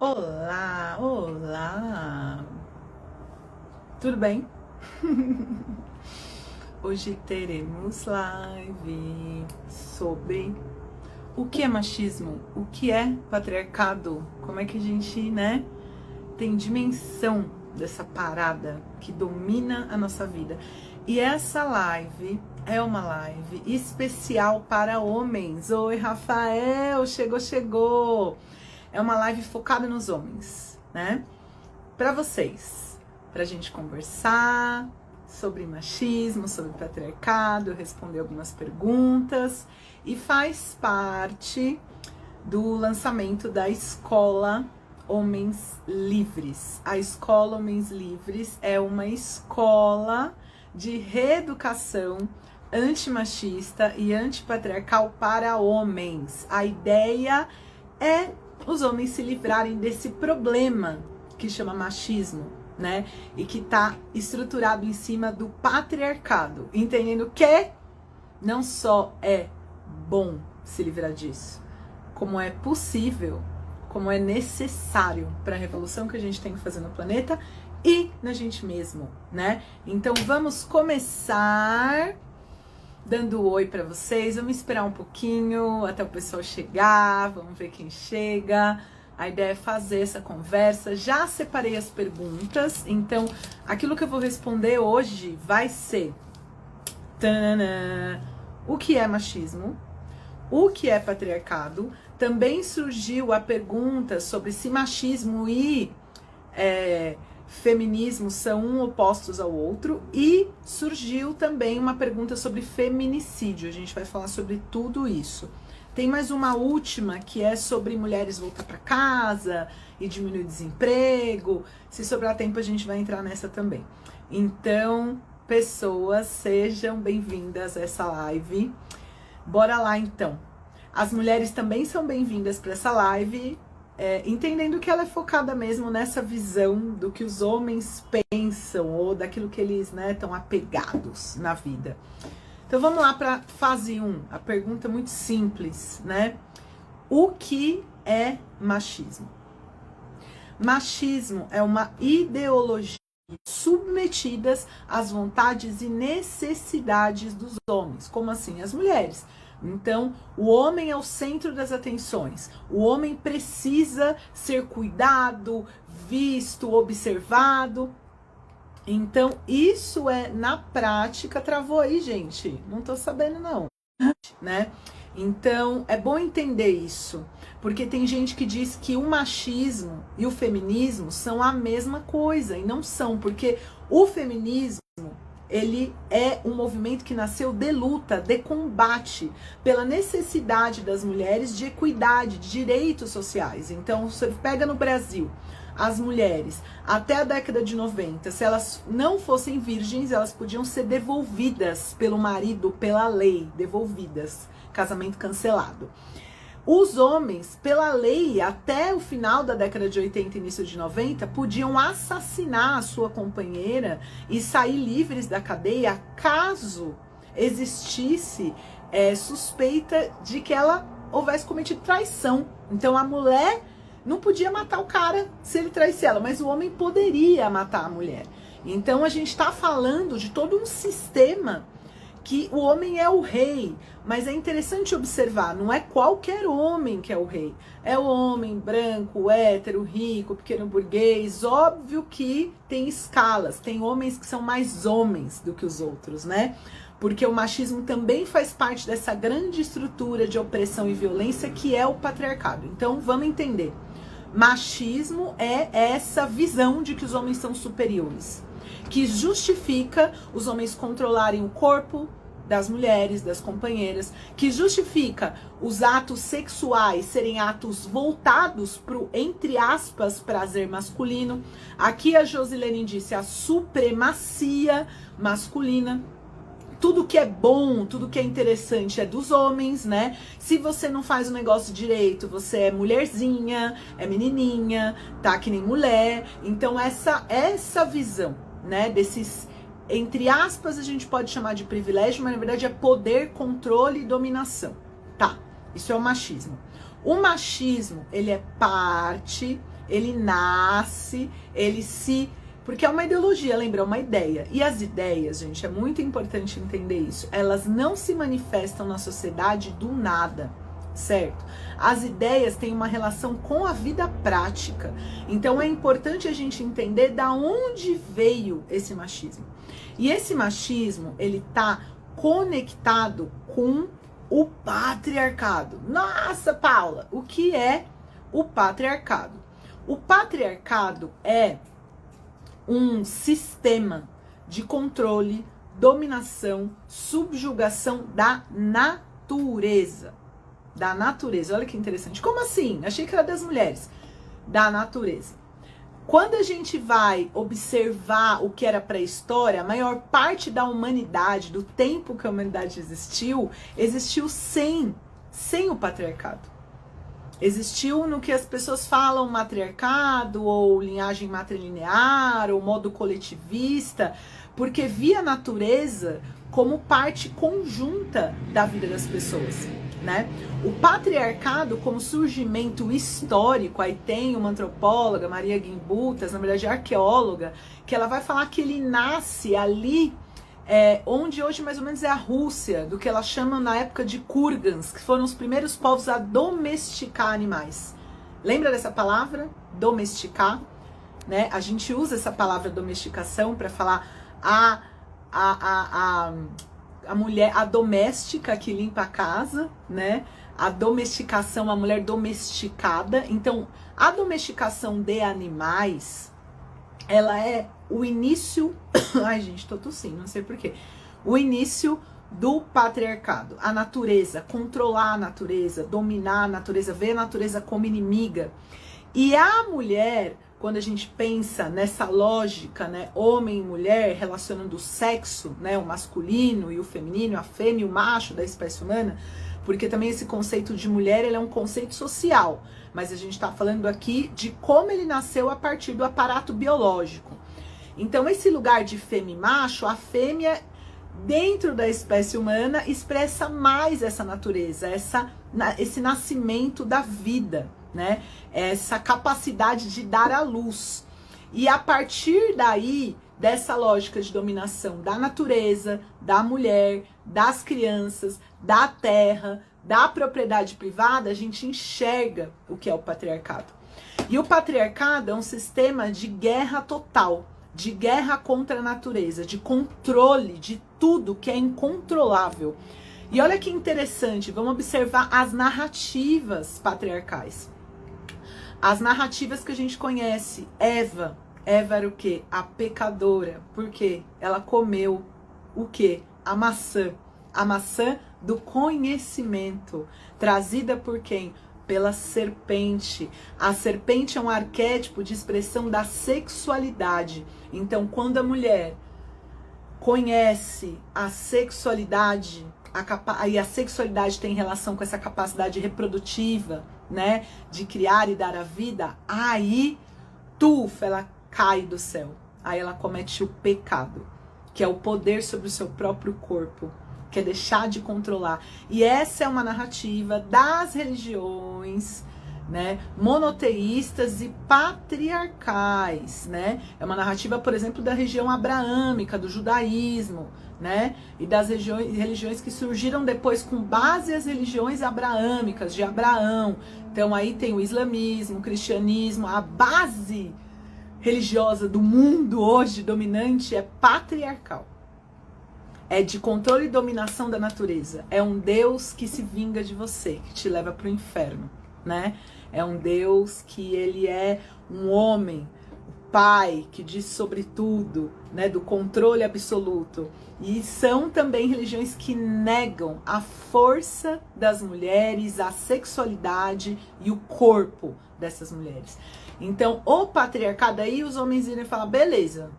Olá, olá! Tudo bem? Hoje teremos live sobre o que é machismo, o que é patriarcado, como é que a gente, tem dimensão dessa parada que domina a nossa vida. E essa live é uma live especial para homens. Oi, Rafael, chegou! É uma live focada nos homens, né? Para vocês, pra gente conversar sobre machismo, sobre patriarcado, responder algumas perguntas e faz parte do lançamento da Escola Homens Livres. A Escola Homens Livres é uma escola de reeducação antimachista e antipatriarcal para homens. A ideia é os homens se livrarem desse problema que chama machismo, né? E que tá estruturado em cima do patriarcado, entendendo que não só é bom se livrar disso, como é possível, como é necessário para a revolução que a gente tem que fazer no planeta e na gente mesmo, né? Então vamos começar dando oi para vocês. Vamos esperar um pouquinho até o pessoal chegar, vamos ver quem chega. A ideia é fazer essa conversa. Já separei as perguntas, então aquilo que eu vou responder hoje vai ser o que é machismo, o que é patriarcado. Também surgiu a pergunta sobre se machismo e feminismo são um opostos ao outro, e surgiu também uma pergunta sobre feminicídio. A gente vai falar sobre tudo isso. Tem mais uma última que é sobre mulheres voltar para casa e diminuir o desemprego. Se sobrar tempo a gente vai entrar nessa também. Então, pessoas, sejam bem-vindas a essa live. Bora lá então. As mulheres também são bem-vindas para essa live. Entendendo que ela é focada mesmo nessa visão do que os homens pensam ou daquilo que eles estão apegados na vida. Então vamos lá para fase 1, a pergunta muito simples, né? O que é machismo? Machismo é uma ideologia submetidas às vontades e necessidades dos homens, como assim? As mulheres. Então, o homem é o centro das atenções. O homem precisa ser cuidado, visto, observado. Então, isso na prática, travou aí, gente. Não tô sabendo, não. Né? Então, é bom entender isso. Porque tem gente que diz que o machismo e o feminismo são a mesma coisa. E não são, porque o feminismo, ele é um movimento que nasceu de luta, de combate pela necessidade das mulheres de equidade, de direitos sociais. Então, você pega no Brasil, as mulheres, até a década de 90, se elas não fossem virgens, elas podiam ser devolvidas pelo marido, pela lei, devolvidas, casamento cancelado. Os homens, pela lei, até o final da década de 80 e início de 90, podiam assassinar a sua companheira e sair livres da cadeia caso existisse suspeita de que ela houvesse cometido traição. Então a mulher não podia matar o cara se ele traísse ela, mas o homem poderia matar a mulher. Então a gente está falando de todo um sistema que o homem é o rei, mas é interessante observar, não é qualquer homem que é o rei, é o homem branco, hétero, rico, pequeno burguês. Óbvio que tem escalas, tem homens que são mais homens do que os outros, né? Porque o machismo também faz parte dessa grande estrutura de opressão e violência que é o patriarcado. Então vamos entender, machismo é essa visão de que os homens são superiores, que justifica os homens controlarem o corpo das mulheres, das companheiras, que justifica os atos sexuais serem atos voltados pro, entre aspas, prazer masculino. Aqui a Josilene disse a supremacia masculina. Tudo que é bom, tudo que é interessante é dos homens, né? Se você não faz o negócio direito, você é mulherzinha, é menininha, tá que nem mulher. Então essa visão, né, desses, entre aspas, a gente pode chamar de privilégio, mas na verdade é poder, controle e dominação. Tá, isso é o machismo. O machismo, ele é parte ele nasce, ele se... Porque é uma ideologia, lembra? É uma ideia. E as ideias, gente, é muito importante entender isso. Elas não se manifestam na sociedade do nada, certo? As ideias têm uma relação com a vida prática. Então é importante a gente entender da onde veio esse machismo. E esse machismo, ele tá conectado com o patriarcado. Nossa, Paula, o que é o patriarcado? O patriarcado é um sistema de controle, dominação, subjugação da natureza. Da natureza, olha que interessante. Como assim? Achei que era das mulheres. Da natureza. Quando a gente vai observar o que era pré-história, a maior parte da humanidade, do tempo que a humanidade existiu sem o patriarcado. Existiu no que as pessoas falam matriarcado, ou linhagem matrilinear, ou modo coletivista, porque via a natureza como parte conjunta da vida das pessoas, né? O patriarcado como surgimento histórico, aí tem uma antropóloga, Maria Guimbutas, na verdade arqueóloga, que ela vai falar que ele nasce ali, onde hoje mais ou menos é a Rússia, do que ela chama na época de Kurgans, que foram os primeiros povos a domesticar animais. Lembra dessa palavra? Domesticar, né? A gente usa essa palavra domesticação para falar a mulher, a doméstica que limpa a casa, né? A domesticação, a mulher domesticada. Então, a domesticação de animais, ela é o início... Ai, gente, tô tossindo, não sei porquê. O início do patriarcado. A natureza, controlar a natureza, dominar a natureza, ver a natureza como inimiga. E a mulher, quando a gente pensa nessa lógica, né, homem e mulher, relacionando o sexo, né, o masculino e o feminino, a fêmea e o macho da espécie humana, porque também esse conceito de mulher, ele é um conceito social, mas a gente está falando aqui de como ele nasceu a partir do aparato biológico. Então, esse lugar de fêmea e macho, a fêmea, dentro da espécie humana, expressa mais essa natureza, esse nascimento da vida, né? Essa capacidade de dar à luz. E a partir daí, dessa lógica de dominação da natureza, da mulher, das crianças, da terra, da propriedade privada, a gente enxerga o que é o patriarcado. E o patriarcado é um sistema de guerra total, de guerra contra a natureza, de controle de tudo que é incontrolável. E olha que interessante, vamos observar as narrativas patriarcais. As narrativas que a gente conhece. Eva era o quê? A pecadora. Por quê? Ela comeu o quê? A maçã. A maçã do conhecimento. Trazida por quem? Pela serpente. A serpente é um arquétipo de expressão da sexualidade. Então, quando a mulher conhece a sexualidade, e a sexualidade tem relação com essa capacidade reprodutiva, né, de criar e dar a vida, aí, ela cai do céu. Aí ela comete o pecado, que é o poder sobre o seu próprio corpo, que é deixar de controlar. E essa é uma narrativa das religiões, né, monoteístas e patriarcais, né? É uma narrativa, por exemplo, da região abraâmica, do judaísmo, né? E das religiões que surgiram depois com base as religiões abraâmicas, de Abraão. Então aí tem o islamismo, o cristianismo, a base religiosa do mundo hoje dominante é patriarcal. É de controle e dominação da natureza. É um Deus que se vinga de você, que te leva para o inferno, né? É um Deus que ele é um homem, o pai, que diz sobre tudo, né? Do controle absoluto. E são também religiões que negam a força das mulheres, a sexualidade e o corpo dessas mulheres. Então, o patriarcado, aí os homens irem falar, beleza,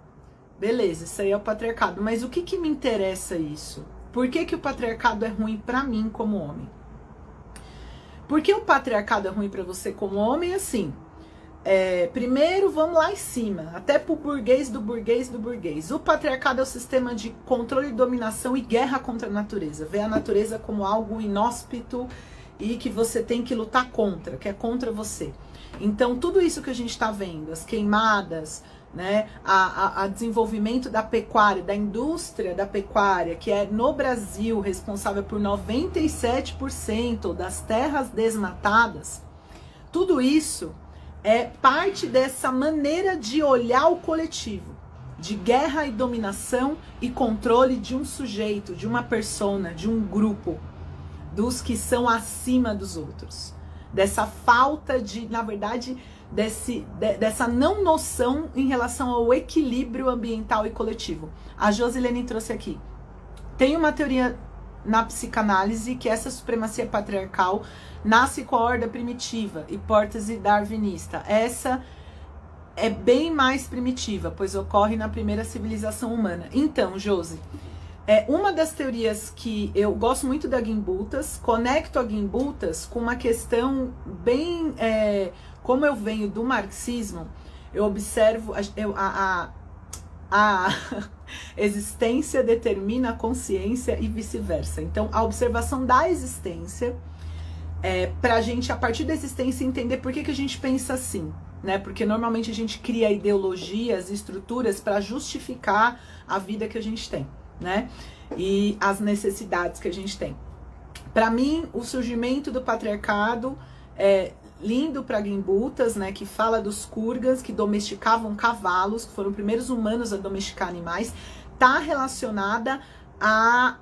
isso aí é o patriarcado, mas o que me interessa isso? Por que o patriarcado é ruim pra mim como homem? Porque o patriarcado é ruim pra você como homem, assim, primeiro vamos lá em cima, até pro burguês do burguês do burguês. O patriarcado é o sistema de controle, dominação e guerra contra a natureza. Vê a natureza como algo inóspito e que você tem que lutar contra, que é contra você. Então, tudo isso que a gente está vendo, as queimadas, né, a desenvolvimento da pecuária, da indústria da pecuária, que é no Brasil responsável por 97% das terras desmatadas, tudo isso é parte dessa maneira de olhar o coletivo, de guerra e dominação e controle de um sujeito, de uma persona, de um grupo, dos que são acima dos outros. Dessa falta de, na verdade, dessa não noção em relação ao equilíbrio ambiental e coletivo. A Josilene trouxe aqui. Tem uma teoria na psicanálise que essa supremacia patriarcal nasce com a horda primitiva, hipótese darwinista. Essa é bem mais primitiva, pois ocorre na primeira civilização humana. Então, Josi, uma das teorias que eu gosto muito da Gimbutas, conecto a Gimbutas com uma questão bem... como eu venho do marxismo, eu observo a existência determina a consciência e vice-versa. Então, a observação da existência, para a gente, a partir da existência, entender por que a gente pensa assim, né? Porque normalmente a gente cria ideologias, estruturas para justificar a vida que a gente tem, né? E as necessidades que a gente tem. Para mim, o surgimento do patriarcado é lindo para Gimbutas, né, que fala dos Kurgas que domesticavam cavalos, que foram os primeiros humanos a domesticar animais, tá relacionada à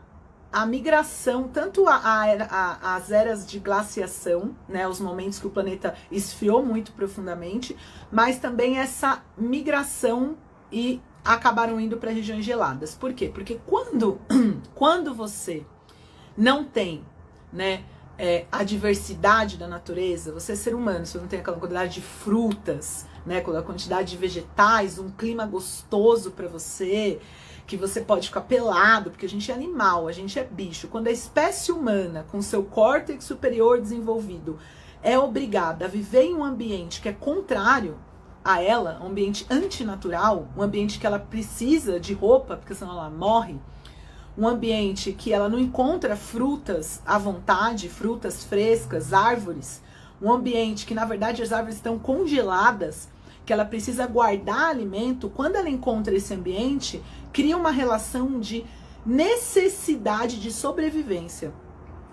migração, tanto às eras de glaciação, né, os momentos que o planeta esfriou muito profundamente, mas também essa migração e acabaram indo para regiões geladas. Por quê? Porque quando você não tem, né, a diversidade da natureza, você é ser humano, você não tem aquela quantidade de frutas, né, aquela quantidade de vegetais, um clima gostoso para você, que você pode ficar pelado, porque a gente é animal, a gente é bicho. Quando a espécie humana, com seu córtex superior desenvolvido, é obrigada a viver em um ambiente que é contrário a ela, um ambiente antinatural, um ambiente que ela precisa de roupa, porque senão ela morre, um ambiente que ela não encontra frutas à vontade, frutas frescas, árvores, um ambiente que na verdade as árvores estão congeladas, que ela precisa guardar alimento. Quando ela encontra esse ambiente, cria uma relação de necessidade de sobrevivência.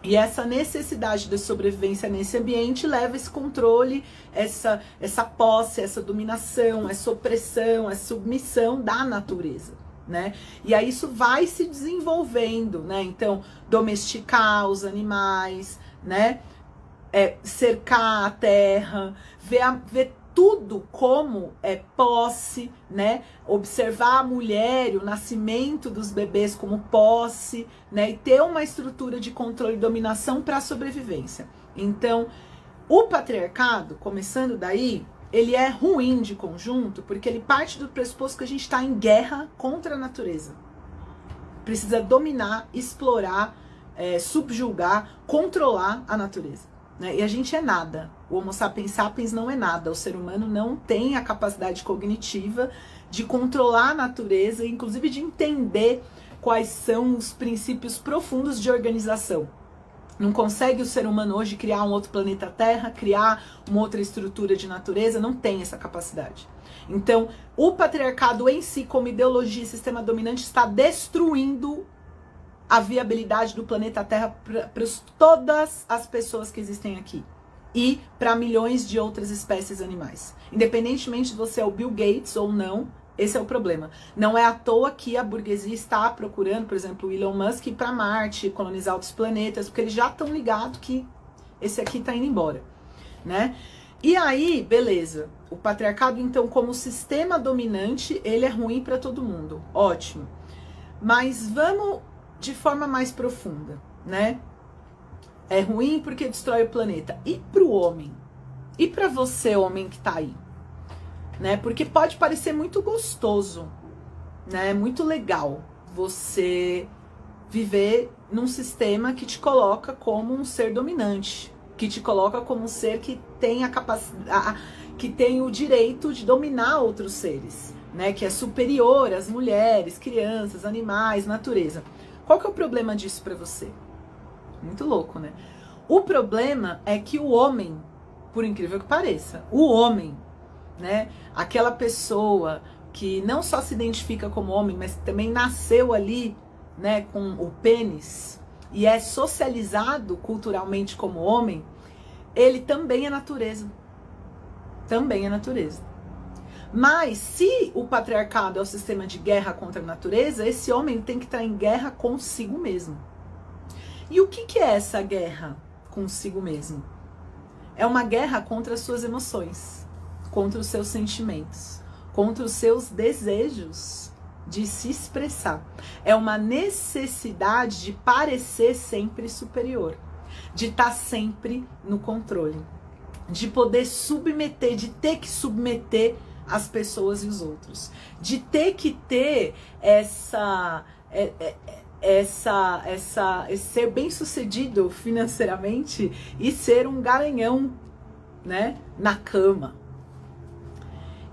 E essa necessidade de sobrevivência nesse ambiente leva esse controle, essa posse, essa dominação, essa opressão, essa submissão da natureza. Né? E aí isso vai se desenvolvendo, né? Então, domesticar os animais, né? Cercar a terra, ver tudo como posse, né? Observar a mulher, o nascimento dos bebês como posse, né? E ter uma estrutura de controle e dominação para a sobrevivência. Então, o patriarcado, começando daí, ele é ruim de conjunto porque ele parte do pressuposto que a gente está em guerra contra a natureza. Precisa dominar, explorar, subjugar, controlar a natureza. Né? E a gente é nada. O Homo sapiens sapiens não é nada. O ser humano não tem a capacidade cognitiva de controlar a natureza, inclusive de entender quais são os princípios profundos de organização. Não consegue o ser humano hoje criar um outro planeta Terra, criar uma outra estrutura de natureza, não tem essa capacidade. Então, o patriarcado em si, como ideologia e sistema dominante, está destruindo a viabilidade do planeta Terra para todas as pessoas que existem aqui. E para milhões de outras espécies animais. Independentemente de você é o Bill Gates ou não, esse é o problema. Não é à toa que a burguesia está procurando, por exemplo, o Elon Musk ir para Marte, colonizar outros planetas, porque eles já estão ligados que esse aqui está indo embora, né? E aí, beleza. O patriarcado, então, como sistema dominante, ele é ruim para todo mundo. Ótimo. Mas vamos de forma mais profunda, né? É ruim porque destrói o planeta. E para o homem? E para você, homem que está aí? Né? Porque pode parecer muito gostoso, né? Muito legal você viver num sistema que te coloca como um ser dominante, que te coloca como um ser que tem a capacidade, que tem o direito de dominar outros seres, né? Que é superior às mulheres, crianças, animais, natureza. Qual que é o problema disso para você? Muito louco, né? O problema é que o homem por incrível que pareça. O homem, né? Aquela pessoa que não só se identifica como homem, mas também nasceu ali, né, com o pênis e é socializado culturalmente como homem, ele também é natureza. Também é natureza. Mas se o patriarcado é o sistema de guerra contra a natureza, esse homem tem que estar em guerra consigo mesmo. E o que é essa guerra consigo mesmo? É uma guerra contra as suas emoções, contra os seus sentimentos, contra os seus desejos de se expressar. É uma necessidade de parecer sempre superior, de estar sempre no controle, de poder submeter, de ter que submeter as pessoas e os outros, de ter que ter ser bem sucedido financeiramente e ser um garanhão, né, na cama.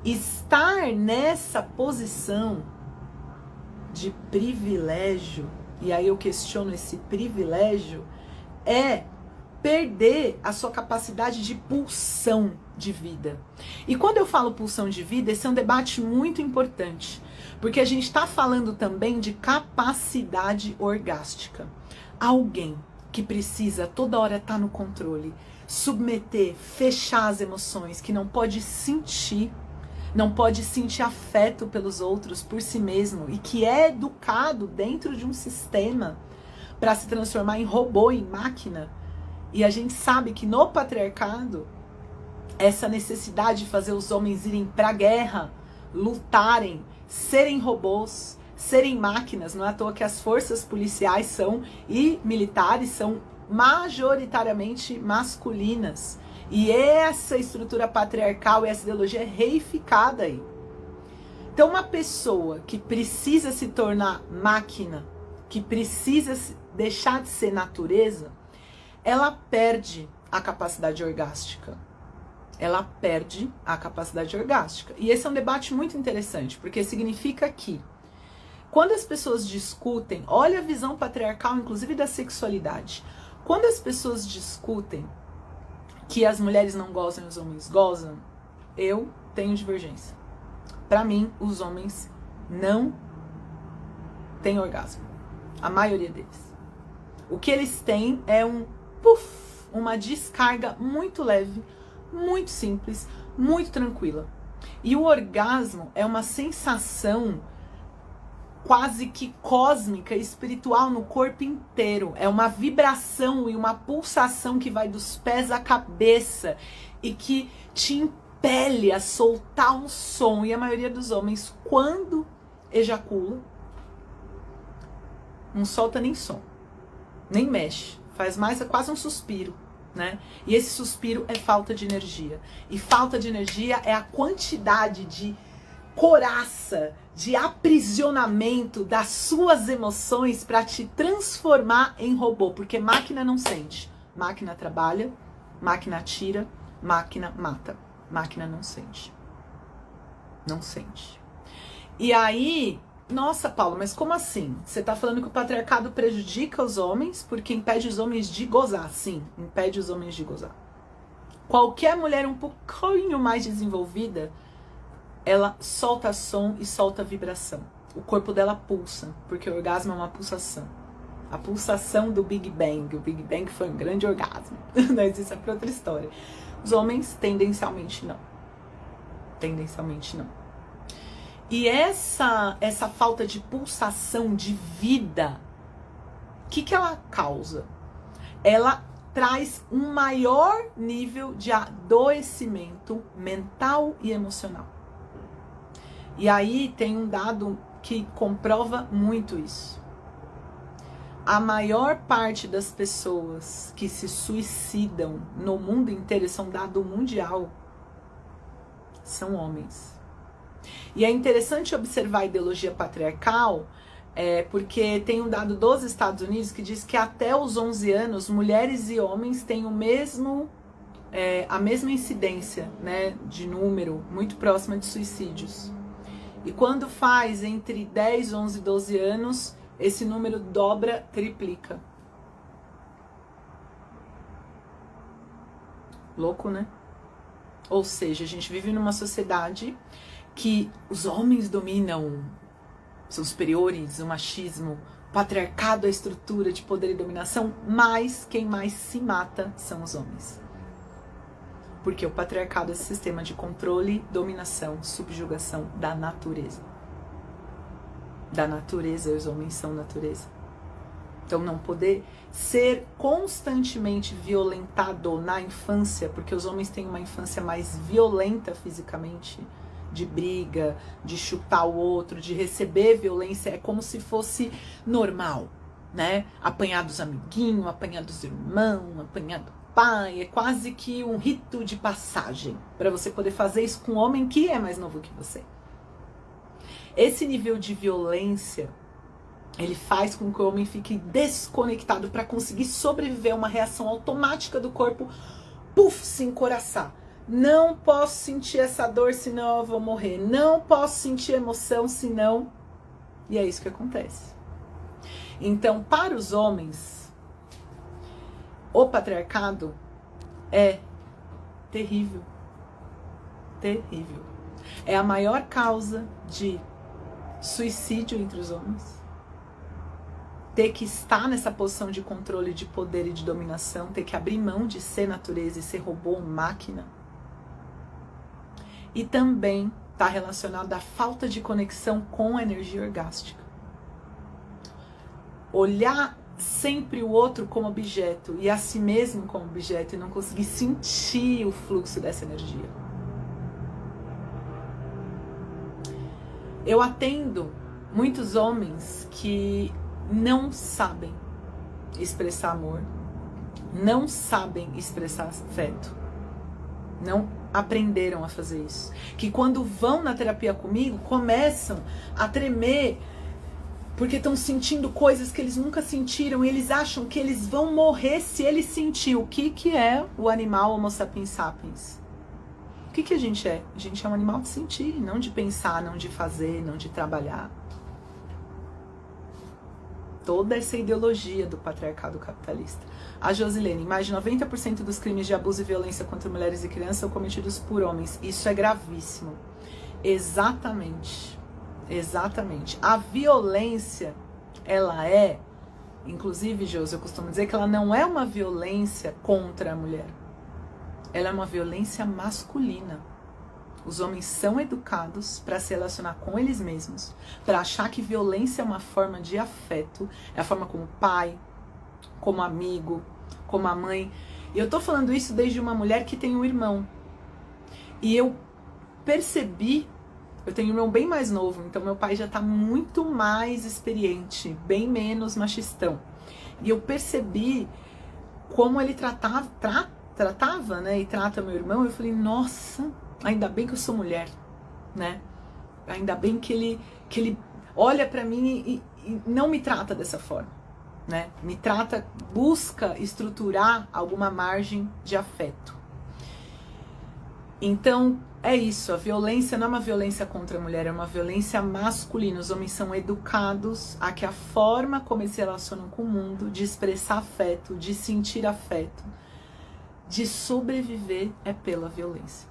Estar nessa posição de privilégio, e aí eu questiono esse privilégio, é perder a sua capacidade de pulsão de vida. E quando eu falo pulsão de vida, esse é um debate muito importante, porque a gente está falando também de capacidade orgástica. Alguém que precisa toda hora estar no controle, submeter, fechar as emoções, que não pode sentir afeto pelos outros, por si mesmo, e que é educado dentro de um sistema para se transformar em robô, em máquina. E a gente sabe que no patriarcado, essa necessidade de fazer os homens irem para a guerra, lutarem, serem robôs, serem máquinas, não é à toa que as forças policiais e militares são majoritariamente masculinas. E essa estrutura patriarcal e essa ideologia é reificada aí. Então uma pessoa que precisa se tornar máquina, que precisa deixar de ser natureza, ela perde a capacidade orgástica. Ela perde a capacidade orgástica. E esse é um debate muito interessante, porque significa que quando as pessoas discutem, olha a visão patriarcal, inclusive da sexualidade. Quando as pessoas discutem que as mulheres não gozam e os homens gozam, eu tenho divergência. Para mim, os homens não têm orgasmo. A maioria deles. O que eles têm é uma descarga muito leve, muito simples, muito tranquila. E o orgasmo é uma sensação quase que cósmica, espiritual no corpo inteiro. É uma vibração e uma pulsação que vai dos pés à cabeça e que te impele a soltar um som. E a maioria dos homens, quando ejacula, não solta nem som, nem mexe. Faz mais, é quase um suspiro, né? E esse suspiro é falta de energia. E falta de energia é a quantidade de coraça, de aprisionamento das suas emoções para te transformar em robô. Porque máquina não sente. Máquina trabalha, máquina atira, máquina mata. Máquina não sente. Não sente. E aí, nossa, Paulo, mas como assim? Você tá falando que o patriarcado prejudica os homens porque impede os homens de gozar. Sim, impede os homens de gozar. Qualquer mulher um pouquinho mais desenvolvida, ela solta som e solta vibração. O corpo dela pulsa, porque o orgasmo é uma pulsação. A pulsação do Big Bang. O Big Bang foi um grande orgasmo. Mas isso é para outra história. Os homens, tendencialmente, não. Tendencialmente, não. E essa falta de pulsação de vida, o que ela causa? Ela traz um maior nível de adoecimento mental e emocional. E aí tem um dado que comprova muito isso. A maior parte das pessoas que se suicidam no mundo inteiro, isso é um dado mundial, são homens. E é interessante observar a ideologia patriarcal, porque tem um dado dos Estados Unidos que diz que até os 11 anos, mulheres e homens têm a mesma incidência, né, de número, muito próxima de suicídios. E quando faz entre 10, 11 e 12 anos, esse número dobra, triplica. Louco, né? Ou seja, a gente vive numa sociedade que os homens dominam, são superiores, o machismo, o patriarcado, a estrutura de poder e dominação, mas quem mais se mata são os homens. Porque o patriarcado é esse sistema de controle, dominação, subjugação da natureza. Da natureza, os homens são natureza. Então não poder ser constantemente violentado na infância, porque os homens têm uma infância mais violenta fisicamente, de briga, de chutar o outro, de receber violência, é como se fosse normal, né? Apanhar dos amiguinhos, apanhar dos irmãos, apanhar do pai, é quase que um rito de passagem para você poder fazer isso com um homem que é mais novo que você. Esse nível de violência, ele faz com que o homem fique desconectado para conseguir sobreviver a uma reação automática do corpo, se encoraçar. Não posso sentir essa dor, senão eu vou morrer. Não posso sentir emoção, senão... E é isso que acontece. Então, para os homens, o patriarcado é terrível. Terrível. É a maior causa de suicídio entre os homens. Ter que estar nessa posição de controle, de poder e de dominação, ter que abrir mão de ser natureza e ser robô, máquina. E também está relacionado à falta de conexão com a energia orgástica. Olhar sempre o outro como objeto e a si mesmo como objeto e não conseguir sentir o fluxo dessa energia. Eu atendo muitos homens que não sabem expressar amor, não sabem expressar afeto, não aprenderam a fazer isso. Que quando vão na terapia comigo, começam a tremer, porque estão sentindo coisas que eles nunca sentiram, e eles acham que eles vão morrer se eles sentir. O que é o animal Homo sapiens sapiens? O que a gente é? A gente é um animal de sentir, não de pensar, não de fazer, não de trabalhar. Toda essa ideologia do patriarcado capitalista. A Josilene, mais de 90% dos crimes de abuso e violência contra mulheres e crianças são cometidos por homens. Isso é gravíssimo. Exatamente. Exatamente. A violência, ela é, inclusive, Josi, eu costumo dizer que ela não é uma violência contra a mulher. Ela é uma violência masculina. Os homens são educados para se relacionar com eles mesmos, para achar que violência é uma forma de afeto, é a forma como pai, como amigo, como a mãe. E eu tô falando isso desde uma mulher que tem um irmão. E eu percebi, eu tenho um irmão bem mais novo, então meu pai já tá muito mais experiente, bem menos machistão. E eu percebi como ele tratava, né, e trata meu irmão. Eu falei, nossa, ainda bem que eu sou mulher, né? Ainda bem que ele olha pra mim e não me trata dessa forma, né? Me trata, busca estruturar alguma margem de afeto. Então, é isso. A violência não é uma violência contra a mulher, é uma violência masculina. Os homens são educados a que a forma como eles se relacionam com o mundo, de expressar afeto, de sentir afeto, de sobreviver, é pela violência.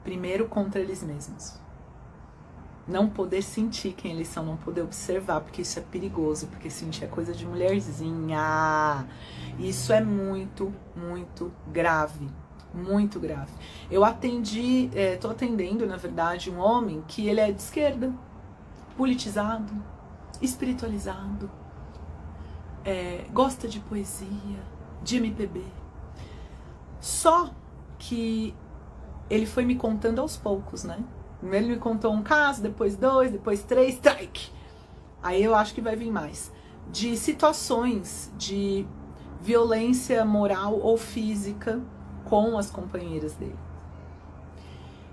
Primeiro contra eles mesmos. Não poder sentir quem eles são, não poder observar, porque isso é perigoso, porque sentir é coisa de mulherzinha. Isso é muito, muito grave. Muito grave. Eu tô atendendo, na verdade, um homem que ele é de esquerda, politizado, espiritualizado, gosta de poesia, de MPB. Só que ele foi me contando aos poucos, né? Ele me contou um caso, depois 2, depois 3, strike. Aí eu acho que vai vir mais. De situações de violência moral ou física com as companheiras dele.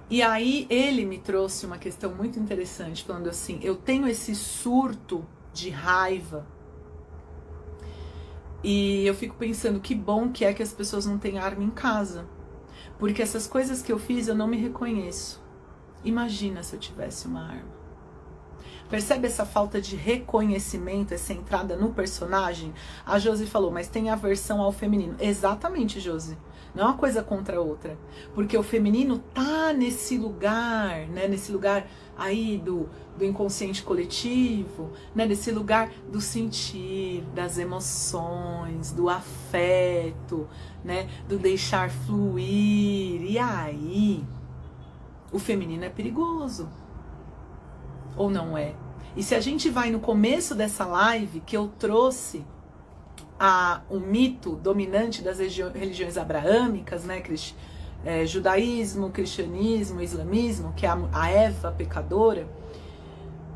E aí ele me trouxe uma questão muito interessante, falando assim, eu tenho esse surto de raiva e eu fico pensando que bom que é que as pessoas não têm arma em casa. Porque essas coisas que eu fiz, eu não me reconheço. Imagina se eu tivesse uma arma. Percebe essa falta de reconhecimento, essa entrada no personagem? A Josi falou, mas tem aversão ao feminino. Exatamente, Josi. Não é uma coisa contra a outra. Porque o feminino tá nesse lugar, né? Nesse lugar aí do inconsciente coletivo, né? Nesse lugar do sentir, das emoções, do afeto, né? Do deixar fluir. E aí, o feminino é perigoso. Ou não é? E se a gente vai no começo dessa live que eu trouxe o mito dominante das religiões abraâmicas, né? Judaísmo, cristianismo, islamismo, que é a Eva pecadora,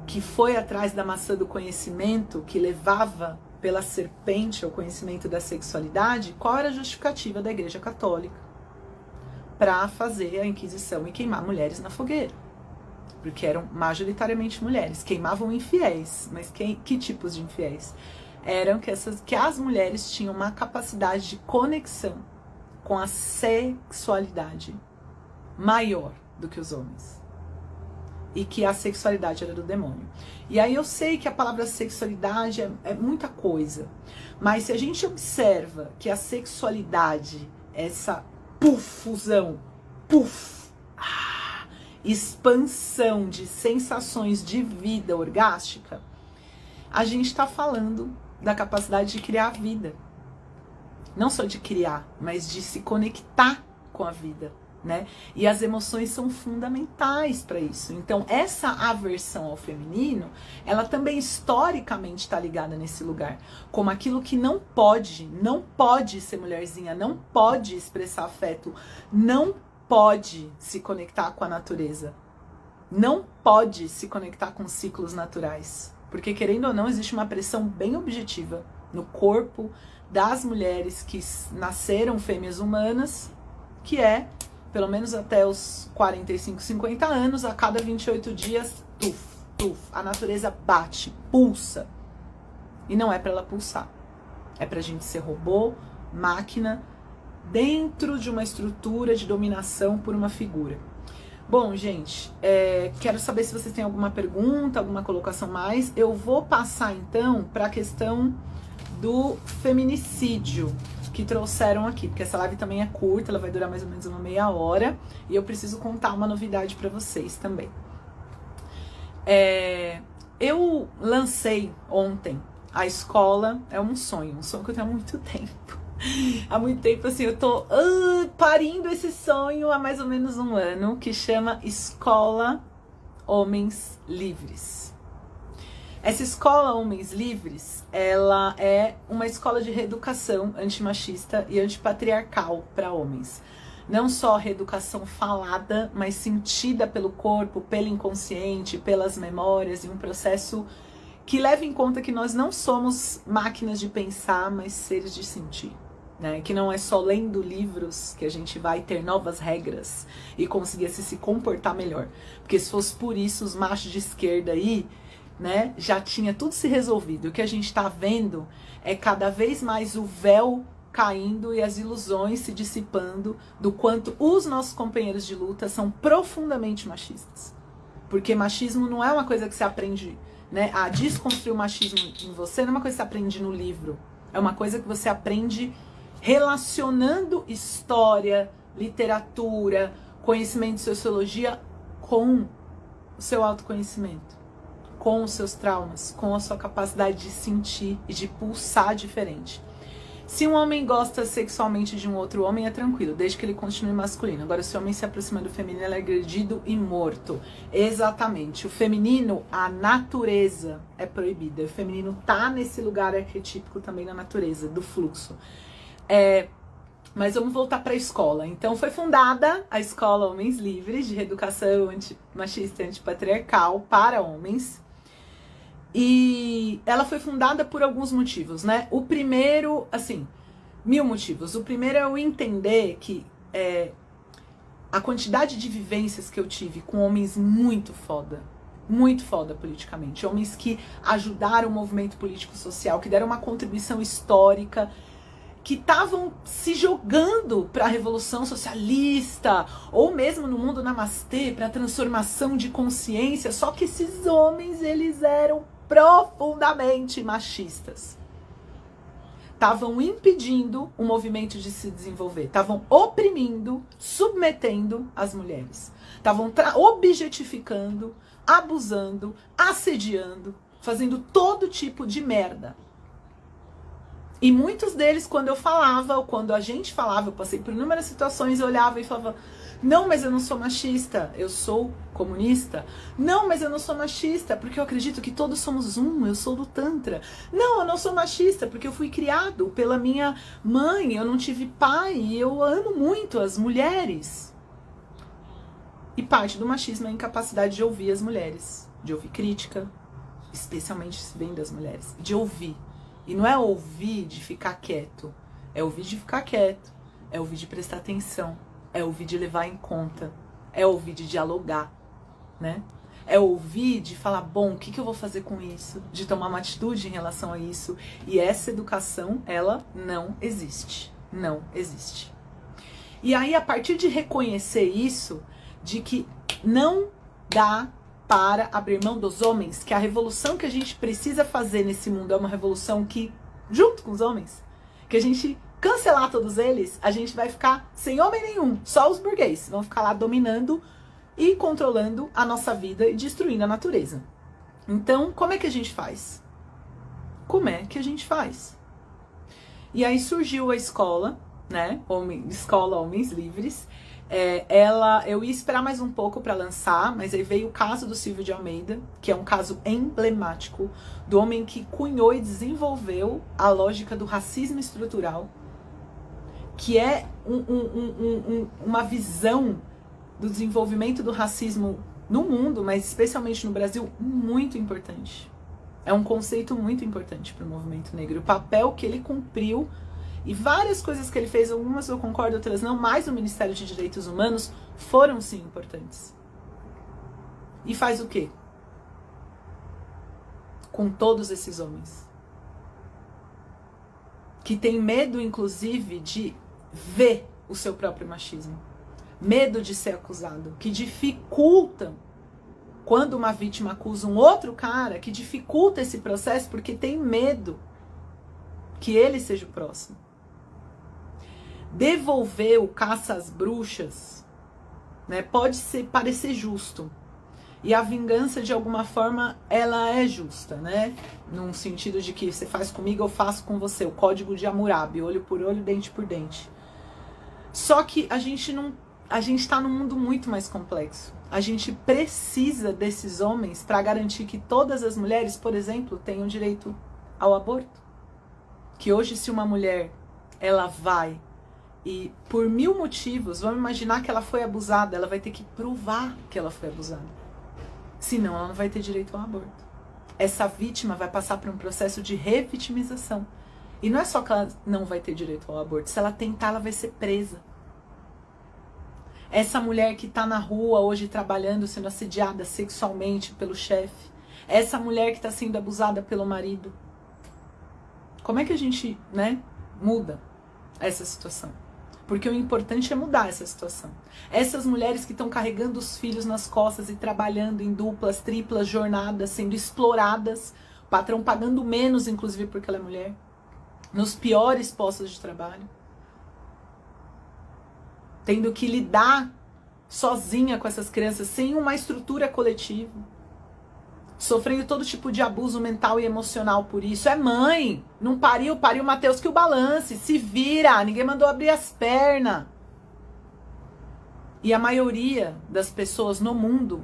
que foi atrás da maçã do conhecimento, que levava pela serpente ao conhecimento da sexualidade. Qual era a justificativa da Igreja Católica para fazer a Inquisição e queimar mulheres na fogueira? Porque eram majoritariamente mulheres, queimavam infiéis. Mas que tipos de infiéis? Eram que as mulheres tinham uma capacidade de conexão com a sexualidade maior do que os homens. E que a sexualidade era do demônio. E aí eu sei que a palavra sexualidade é muita coisa. Mas se a gente observa que a sexualidade, essa fusão, expansão de sensações de vida orgástica, a gente está falando da capacidade de criar a vida. Não só de criar, mas de se conectar com a vida, né? E as emoções são fundamentais para isso. Então, essa aversão ao feminino, ela também historicamente está ligada nesse lugar. Como aquilo que não pode ser mulherzinha, não pode expressar afeto, não pode se conectar com a natureza, não pode se conectar com ciclos naturais. Porque, querendo ou não, existe uma pressão bem objetiva no corpo das mulheres que nasceram fêmeas humanas, que é, pelo menos até os 45, 50 anos, a cada 28 dias, a natureza bate, pulsa. E não é para ela pulsar. É pra gente ser robô, máquina, dentro de uma estrutura de dominação por uma figura. Bom, gente, quero saber se vocês têm alguma pergunta, alguma colocação mais. Eu vou passar, então, para a questão do feminicídio que trouxeram aqui, porque essa live também é curta, ela vai durar mais ou menos uma meia hora, e eu preciso contar uma novidade para vocês também. Eu lancei ontem a escola, é um sonho que eu tenho há muito tempo. Há muito tempo, assim, eu tô parindo esse sonho há mais ou menos um ano, que chama Escola Homens Livres. Essa Escola Homens Livres, ela é uma escola de reeducação antimachista e antipatriarcal para homens. Não só reeducação falada, mas sentida pelo corpo, pelo inconsciente, pelas memórias, e um processo que leva em conta que nós não somos máquinas de pensar, mas seres de sentir. Né? Que não é só lendo livros que a gente vai ter novas regras e conseguir se comportar melhor. Porque se fosse por isso, os machos de esquerda aí, né, já tinha tudo se resolvido. O que a gente está vendo é cada vez mais o véu caindo e as ilusões se dissipando do quanto os nossos companheiros de luta são profundamente machistas. Porque machismo não é uma coisa que você aprende, né? A desconstruir o machismo em você não é uma coisa que você aprende no livro. É uma coisa que você aprende relacionando história, literatura, conhecimento de sociologia com o seu autoconhecimento, com os seus traumas, com a sua capacidade de sentir e de pulsar diferente. Se um homem gosta sexualmente de um outro homem, é tranquilo, desde que ele continue masculino. Agora, se o homem se aproxima do feminino, ele é agredido e morto. Exatamente. O feminino, a natureza é proibida. O feminino tá nesse lugar arquetípico também na natureza, do fluxo. Mas vamos voltar para a escola. Então, foi fundada a Escola Homens Livres, de reeducação antimachista e antipatriarcal para homens. E ela foi fundada por alguns motivos, né? O primeiro, assim, 1000 motivos. O primeiro é eu entender que a quantidade de vivências que eu tive com homens muito foda politicamente. Homens que ajudaram o movimento político-social, que deram uma contribuição histórica, que estavam se jogando para a revolução socialista, ou mesmo no mundo namastê, para a transformação de consciência, só que esses homens, eles eram profundamente machistas. estavam impedindo o movimento de se desenvolver, estavam oprimindo, submetendo as mulheres, estavam objetificando, abusando, assediando, fazendo todo tipo de merda. E muitos deles, quando eu falava, ou quando a gente falava, eu passei por inúmeras situações, eu olhava e falava, não, mas eu não sou machista, eu sou comunista. Não, mas eu não sou machista, porque eu acredito que todos somos um, eu sou do Tantra. Não, eu não sou machista, porque eu fui criado pela minha mãe, eu não tive pai, e eu amo muito as mulheres. E parte do machismo é a incapacidade de ouvir as mulheres, de ouvir crítica, especialmente se vem das mulheres, de ouvir. E não é ouvir de ficar quieto, é ouvir de ficar quieto, é ouvir de prestar atenção, é ouvir de levar em conta, é ouvir de dialogar, né? É ouvir de falar, bom, o que eu vou fazer com isso? De tomar uma atitude em relação a isso. E essa educação, ela não existe. Não existe. E aí, a partir de reconhecer isso, de que não dá para abrir mão dos homens, que a revolução que a gente precisa fazer nesse mundo é uma revolução que, junto com os homens, que a gente cancelar todos eles, a gente vai ficar sem homem nenhum, só os burguês vão ficar lá dominando e controlando a nossa vida e destruindo a natureza. Então, como é que a gente faz? Como é que a gente faz? E aí surgiu a escola, né? Escola Homens Livres. Eu ia esperar mais um pouco para lançar, mas aí veio o caso do Silvio de Almeida, que é um caso emblemático do homem que cunhou e desenvolveu a lógica do racismo estrutural, que é uma visão do desenvolvimento do racismo no mundo, mas especialmente no Brasil, muito importante. É um conceito muito importante para o movimento negro. O papel que ele cumpriu e várias coisas que ele fez, algumas eu concordo, outras não, mas o Ministério de Direitos Humanos foram sim importantes. E faz o quê? Com todos esses homens. Que tem medo, inclusive, de ver o seu próprio machismo. Medo de ser acusado. Que dificultam, quando uma vítima acusa um outro cara, que dificulta esse processo porque tem medo que ele seja o próximo. Devolver o caça às bruxas, né, pode parecer justo. E a vingança, de alguma forma, ela é justa, né? Num sentido de que você faz comigo, eu faço com você. O código de Hammurabi, olho por olho, dente por dente. Só que a gente tá num mundo muito mais complexo. A gente precisa desses homens para garantir que todas as mulheres, por exemplo, tenham direito ao aborto. Que hoje, se uma mulher, ela vai e por 1000 motivos, vamos imaginar que ela foi abusada, ela vai ter que provar que ela foi abusada. Senão ela não vai ter direito ao aborto. Essa vítima vai passar por um processo de revitimização. E não é só que ela não vai ter direito ao aborto, se ela tentar, ela vai ser presa. Essa mulher que está na rua hoje trabalhando, sendo assediada sexualmente pelo chefe. Essa mulher que está sendo abusada pelo marido. Como é que a gente, né, muda essa situação? Porque o importante é mudar essa situação. Essas mulheres que estão carregando os filhos nas costas e trabalhando em duplas, triplas jornadas, sendo exploradas, o patrão pagando menos, inclusive porque ela é mulher, nos piores postos de trabalho, tendo que lidar sozinha com essas crianças, sem uma estrutura coletiva, sofrendo todo tipo de abuso mental e emocional por isso. É mãe, não pariu Mateus que o balance, se vira, ninguém mandou abrir as pernas. E a maioria das pessoas no mundo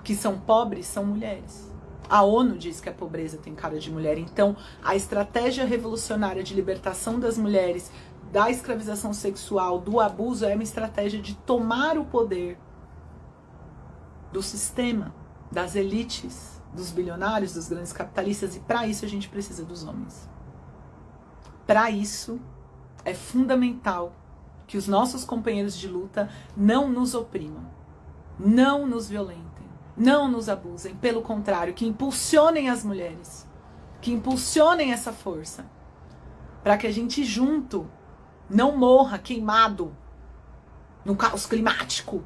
que são pobres são mulheres. A ONU diz que a pobreza tem cara de mulher. Então, a estratégia revolucionária de libertação das mulheres, da escravização sexual, do abuso, é uma estratégia de tomar o poder do sistema, das elites, dos bilionários, dos grandes capitalistas, e para isso a gente precisa dos homens. Para isso é fundamental que os nossos companheiros de luta não nos oprimam, não nos violentem, não nos abusem, pelo contrário, que impulsionem as mulheres, que impulsionem essa força, para que a gente junto não morra queimado no caos climático,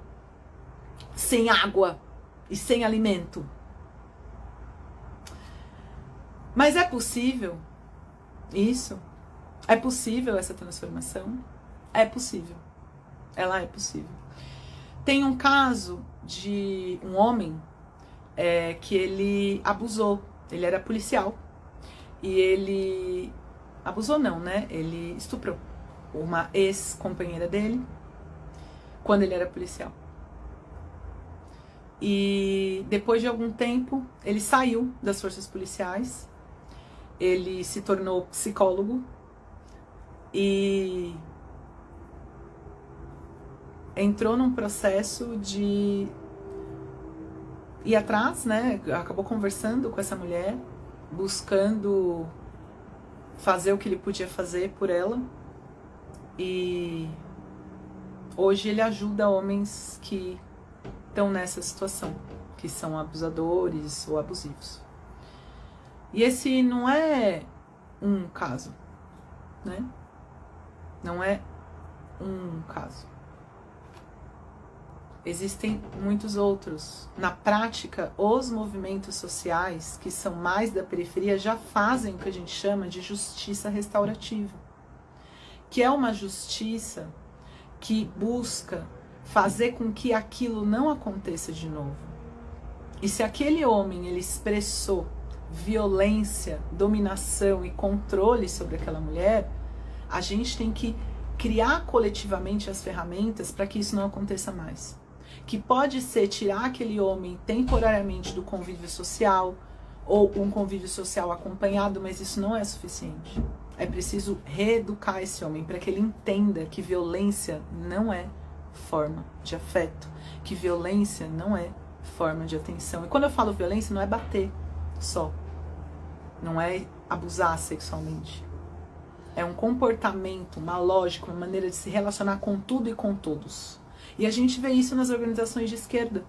sem água e sem alimento. Mas é possível isso? É possível essa transformação? É possível. Ela é possível. Tem um caso de um homem que ele abusou. Ele era policial. E ele... Abusou não, né? Ele estuprou uma ex-companheira dele quando ele era policial. E depois de algum tempo, ele saiu das forças policiais. Ele se tornou psicólogo. E entrou num processo de ir atrás, né? Acabou conversando com essa mulher, buscando fazer o que ele podia fazer por ela. E hoje ele ajuda homens que estão nessa situação, que são abusadores ou abusivos. E esse não é um caso, né? Não é um caso. Existem muitos outros. Na prática, os movimentos sociais, que são mais da periferia, já fazem o que a gente chama de justiça restaurativa, que é uma justiça que busca fazer com que aquilo não aconteça de novo. E se aquele homem ele expressou violência, dominação e controle sobre aquela mulher, a gente tem que criar coletivamente as ferramentas para que isso não aconteça mais. Que pode ser tirar aquele homem temporariamente do convívio social, ou um convívio social acompanhado, mas isso não é suficiente. É preciso reeducar esse homem para que ele entenda que violência não é forma de afeto, que violência não é forma de atenção. E quando eu falo violência, não é bater só, não é abusar sexualmente. É um comportamento, uma lógica, uma maneira de se relacionar com tudo e com todos. E a gente vê isso nas organizações de esquerda.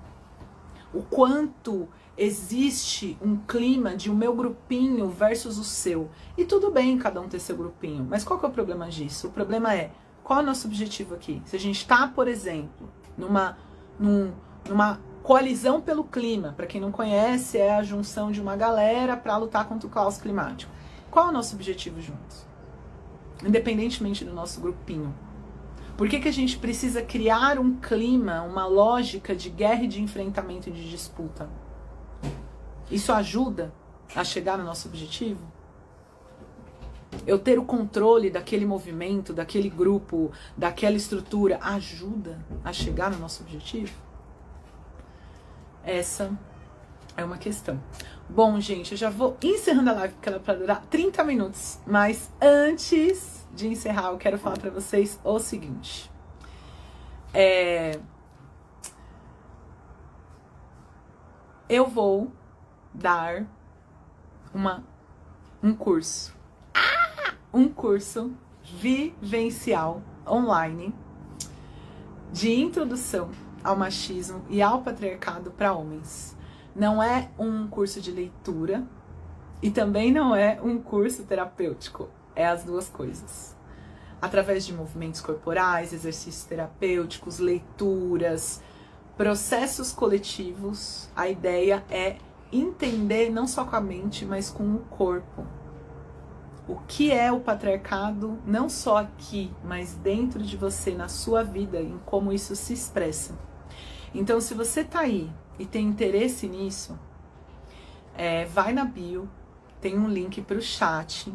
O quanto existe um clima de o meu grupinho versus o seu. E tudo bem cada um ter seu grupinho, mas qual que é o problema disso? O problema é, qual é o nosso objetivo aqui? Se a gente está, por exemplo, numa coalizão pelo clima, para quem não conhece, é a junção de uma galera para lutar contra o caos climático. Qual é o nosso objetivo juntos? Independentemente do nosso grupinho. Por que a gente precisa criar um clima, uma lógica de guerra e de enfrentamento e de disputa? Isso ajuda a chegar no nosso objetivo? Eu ter o controle daquele movimento, daquele grupo, daquela estrutura, ajuda a chegar no nosso objetivo? Essa é uma questão. Bom, gente, eu já vou encerrando a live porque ela é para durar 30 minutos. Mas antes de encerrar, eu quero falar para vocês o seguinte. Eu vou dar um curso. Um curso vivencial online de introdução ao machismo e ao patriarcado para homens. Não é um curso de leitura e também não é um curso terapêutico. É as duas coisas. Através de movimentos corporais, exercícios terapêuticos, leituras, processos coletivos, a ideia é entender não só com a mente, mas com o corpo. O que é o patriarcado, não só aqui, mas dentro de você, na sua vida, em como isso se expressa. Então, se você tá aí e tem interesse nisso, vai na bio, tem um link para o chat.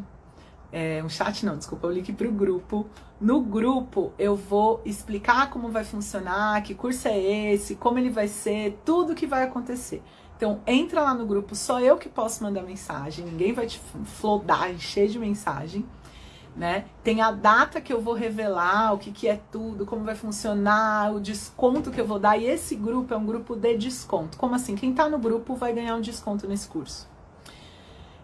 O link para o grupo. No grupo eu vou explicar como vai funcionar, que curso é esse, como ele vai ser, tudo que vai acontecer. Então entra lá no grupo, só eu que posso mandar mensagem, ninguém vai te flodar, encher de mensagem, né? Tem a data que eu vou revelar, o que é tudo, como vai funcionar, o desconto que eu vou dar, e esse grupo é um grupo de desconto. Como assim? Quem tá no grupo vai ganhar um desconto nesse curso.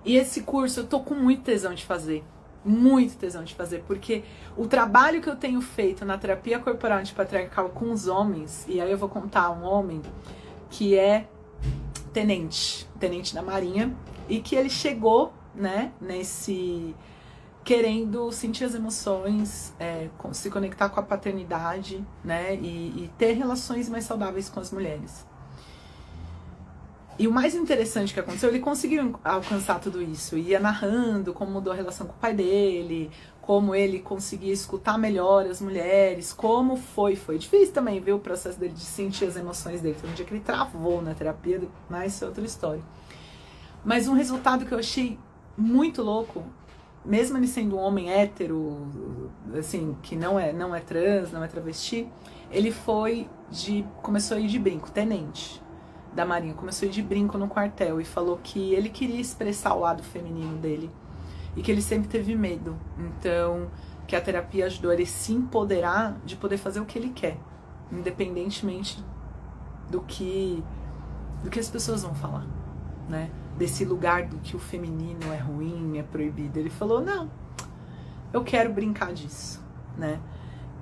E esse curso eu tô com muito tesão de fazer. Muito tesão de fazer, porque o trabalho que eu tenho feito na terapia corporal antipatriarcal com os homens, e aí eu vou contar um homem que é tenente da Marinha, e que ele chegou, né, querendo sentir as emoções, se conectar com a paternidade, né, e ter relações mais saudáveis com as mulheres. E o mais interessante que aconteceu, ele conseguiu alcançar tudo isso. Ia narrando como mudou a relação com o pai dele, como ele conseguia escutar melhor as mulheres, como foi difícil também, viu, o processo dele de sentir as emoções dele. Foi um dia que ele travou na terapia, mas isso é outra história. Mas um resultado que eu achei muito louco, mesmo ele sendo um homem hétero, assim, que não é trans, não é travesti, ele começou a ir de brinco, tenente da Marinha, começou a ir de brinco no quartel e falou que ele queria expressar o lado feminino dele e que ele sempre teve medo. Então, que a terapia ajudou ele a se empoderar de poder fazer o que ele quer, independentemente do que as pessoas vão falar, né? Desse lugar do que o feminino é ruim, é proibido. Ele falou, não, eu quero brincar disso, né?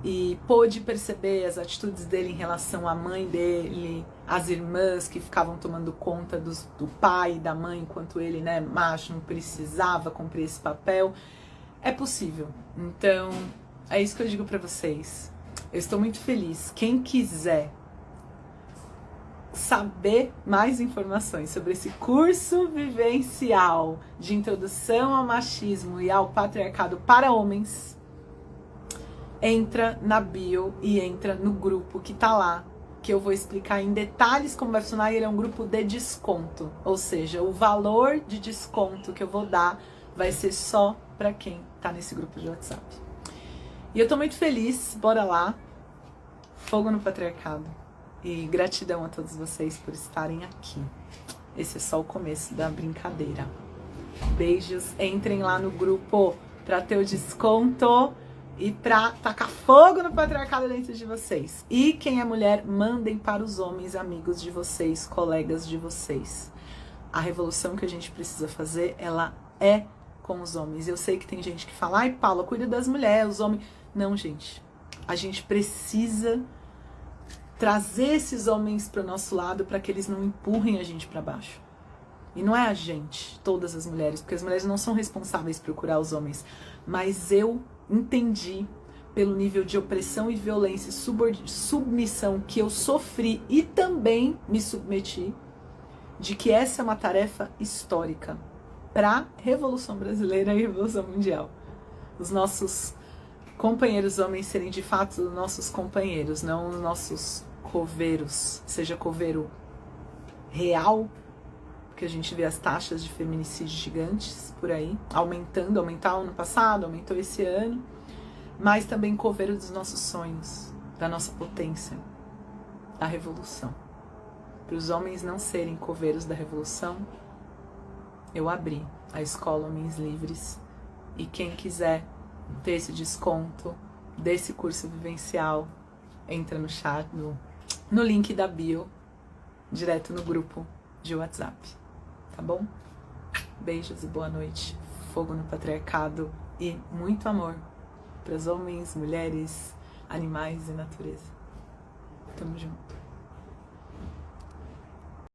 E pôde perceber as atitudes dele em relação à mãe dele, às irmãs que ficavam tomando conta do pai e da mãe, enquanto ele, né, macho, não precisava cumprir esse papel. É possível. Então, é isso que eu digo pra vocês. Eu estou muito feliz. Quem quiser saber mais informações sobre esse curso vivencial de introdução ao machismo e ao patriarcado para homens, entra na bio e entra no grupo que tá lá, que eu vou explicar em detalhes como vai funcionar. E ele é um grupo de desconto, ou seja, o valor de desconto que eu vou dar vai ser só para quem tá nesse grupo de WhatsApp. E eu tô muito feliz, bora lá. Fogo no patriarcado. E gratidão a todos vocês por estarem aqui. Esse é só o começo da brincadeira. Beijos, entrem lá no grupo pra ter o desconto e pra tacar fogo no patriarcado dentro de vocês. E quem é mulher, mandem para os homens, amigos de vocês, colegas de vocês. A revolução que a gente precisa fazer, ela é com os homens. Eu sei que tem gente que fala, ai, Paula, cuida das mulheres, os homens... Não, gente. A gente precisa trazer esses homens para o nosso lado para que eles não empurrem a gente para baixo. E não é a gente, todas as mulheres, porque as mulheres não são responsáveis por curar os homens. Mas eu entendi, pelo nível de opressão e violência e submissão que eu sofri e também me submeti, de que essa é uma tarefa histórica para a Revolução Brasileira e Revolução Mundial. Os nossos companheiros homens serem de fato nossos companheiros, não os nossos coveiros, seja coveiro real, porque a gente vê as taxas de feminicídio gigantes por aí, aumentaram ano passado, aumentou esse ano, mas também coveiro dos nossos sonhos, da nossa potência, da revolução. Para os homens não serem coveiros da revolução, eu abri a Escola Homens Livres e quem quiser ter esse desconto desse curso vivencial, entra no chat, no link da bio, direto no grupo de WhatsApp, tá bom? Beijos e boa noite, fogo no patriarcado e muito amor para os homens, mulheres, animais e natureza. Tamo junto.